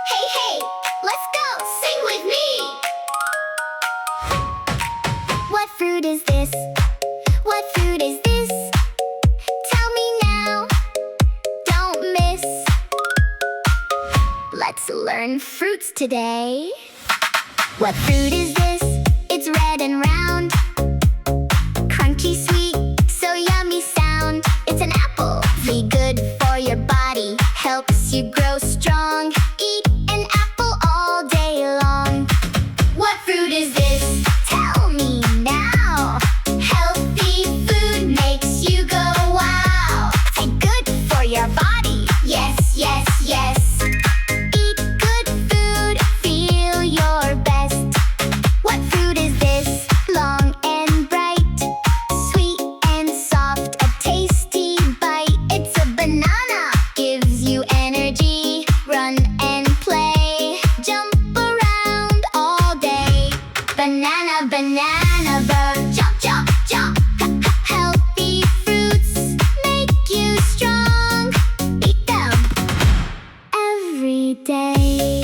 Hey, hey, let's go, sing with me. What fruit is this? What fruit is this? Tell me now, don't miss. Let's learn fruits today. What fruit is this? It's red and round, crunchy, sweet, so yummy sound. It's an apple. Be good for your body, helps you grow strong. Eat an apple all day long. What fruit is this? Tell me now. Healthy food makes you go wow. Say good for your body. Yes, yes, yes. Eat good food, feel your best. What fruit is this? Long and bright, sweet and soft, a tasty bite. It's a banana, gives you energy. Run and play, jump around all day. Banana, banana, bird, jump, jump, jump. Healthy fruits make you strong. Eat them every day.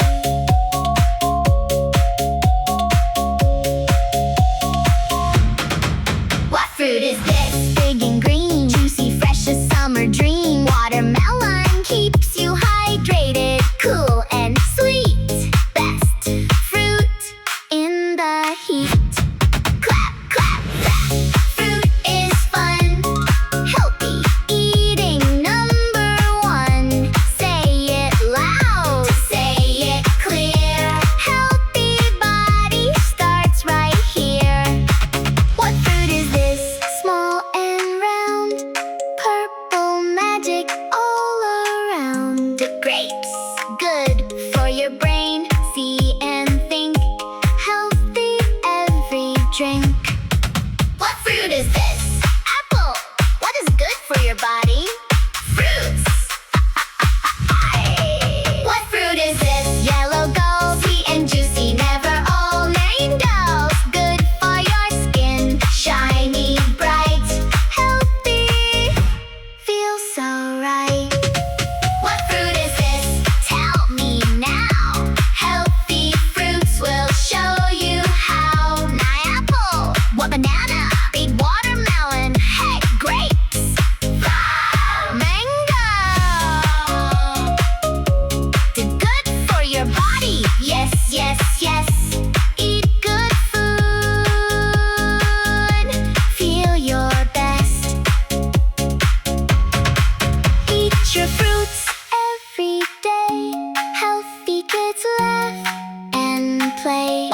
What fruit is this? Big and green, juicy, fresh, a summer dream. Watermelon keeps you hydrated, cool and sweet. Best fruit in the heat. Clap, clap, clap. Fruit is fun, healthy eating #1. Say it loud, say it clear. Healthy body starts right here. What fruit is this? Small and round, purple magic all around. The grapes, good for your brain. See and think, healthy every drink. What fruit is this? Apple. What is good for your body? Fruits. What fruit is this? Yellow gold, sweet and juicy, never all mangoes. Good for your skin, shiny, bright, healthy, feels so right. What fruit is this? Tell me now. Healthy fruits will show you how. Apple. What banana? Big watermelon. Hey, grapes. Mango. The good for your body. Yes, yes, yes. Eat good food. Feel your best. Eat your fruits every day. Healthy kids laugh and play.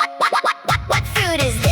What fruit is this?